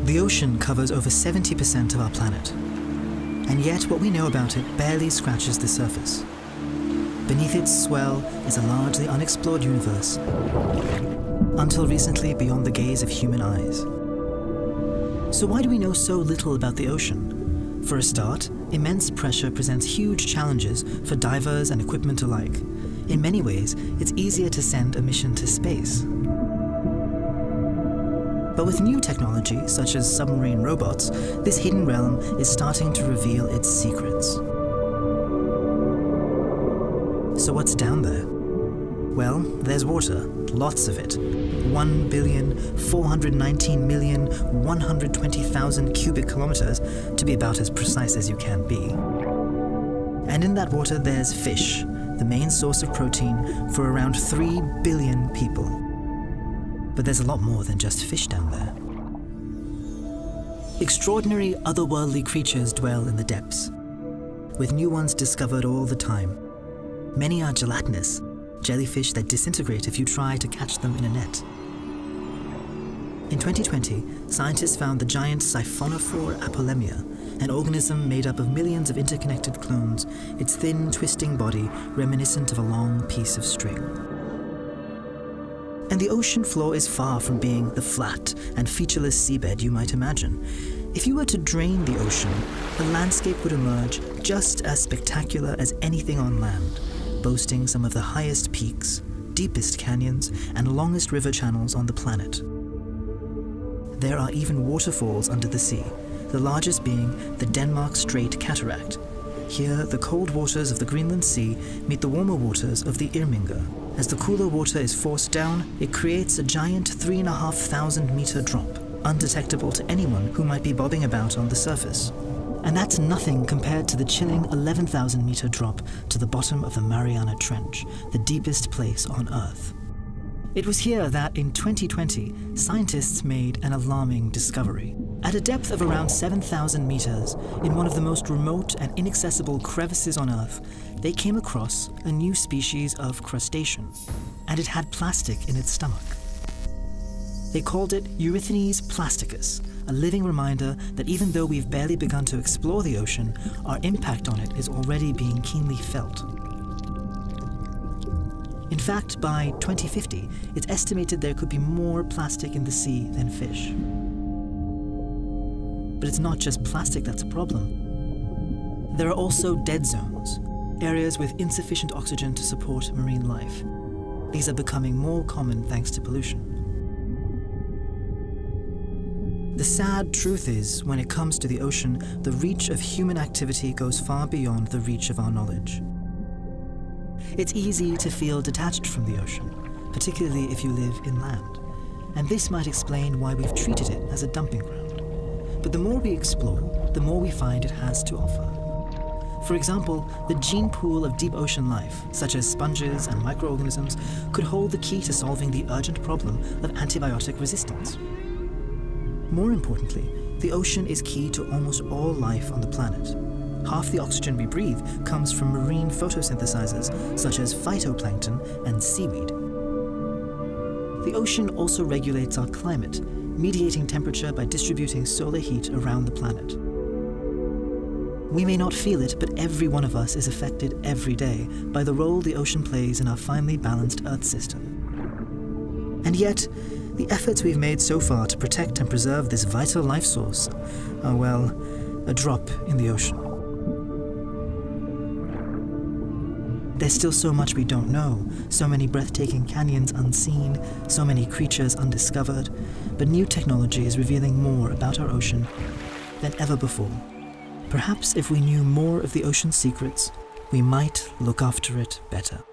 The ocean covers over 70% of our planet, and yet what we know about it barely scratches the surface. Beneath its swell is a largely unexplored universe, until recently beyond the gaze of human eyes. So why do we know so little about the ocean? For a start, immense pressure presents huge challenges for divers and equipment alike. In many ways, it's easier to send a mission to space. But with new technology, such as submarine robots, this hidden realm is starting to reveal its secrets. So what's down there? Well, there's water, lots of it. 1,419,120,000 cubic kilometers, to be about as precise as you can be. And in that water there's fish, the main source of protein for around 3 billion people. But there's a lot more than just fish down there. Extraordinary otherworldly creatures dwell in the depths, with new ones discovered all the time. Many are gelatinous, jellyfish that disintegrate if you try to catch them in a net. In 2020, scientists found the giant Siphonophore apolemia, an organism made up of millions of interconnected clones, its thin, twisting body reminiscent of a long piece of string. And the ocean floor is far from being the flat and featureless seabed you might imagine. If you were to drain the ocean, the landscape would emerge just as spectacular as anything on land, boasting some of the highest peaks, deepest canyons, and longest river channels on the planet. There are even waterfalls under the sea, the largest being the Denmark Strait Cataract. Here, the cold waters of the Greenland Sea meet the warmer waters of the Irminga. As the cooler water is forced down, it creates a giant 3,500-meter drop, undetectable to anyone who might be bobbing about on the surface. And that's nothing compared to the chilling 11,000-meter drop to the bottom of the Mariana Trench, the deepest place on Earth. It was here that, in 2020, scientists made an alarming discovery. At a depth of around 7,000 meters, in one of the most remote and inaccessible crevices on Earth, they came across a new species of crustacean, and it had plastic in its stomach. They called it Erythenes plasticus, a living reminder that even though we've barely begun to explore the ocean, our impact on it is already being keenly felt. In fact, by 2050, it's estimated there could be more plastic in the sea than fish. But it's not just plastic that's a problem. There are also dead zones, areas with insufficient oxygen to support marine life. These are becoming more common thanks to pollution. The sad truth is, when it comes to the ocean, the reach of human activity goes far beyond the reach of our knowledge. It's easy to feel detached from the ocean, particularly if you live inland. And this might explain why we've treated it as a dumping ground. But the more we explore, the more we find it has to offer. For example, the gene pool of deep ocean life, such as sponges and microorganisms, could hold the key to solving the urgent problem of antibiotic resistance. More importantly, the ocean is key to almost all life on the planet. Half the oxygen we breathe comes from marine photosynthesizers, such as phytoplankton and seaweed. The ocean also regulates our climate, mediating temperature by distributing solar heat around the planet. We may not feel it, but every one of us is affected every day by the role the ocean plays in our finely balanced Earth system. And yet, the efforts we've made so far to protect and preserve this vital life source are, well, a drop in the ocean. There's still so much we don't know, so many breathtaking canyons unseen, so many creatures undiscovered, but new technology is revealing more about our ocean than ever before. Perhaps if we knew more of the ocean's secrets, we might look after it better.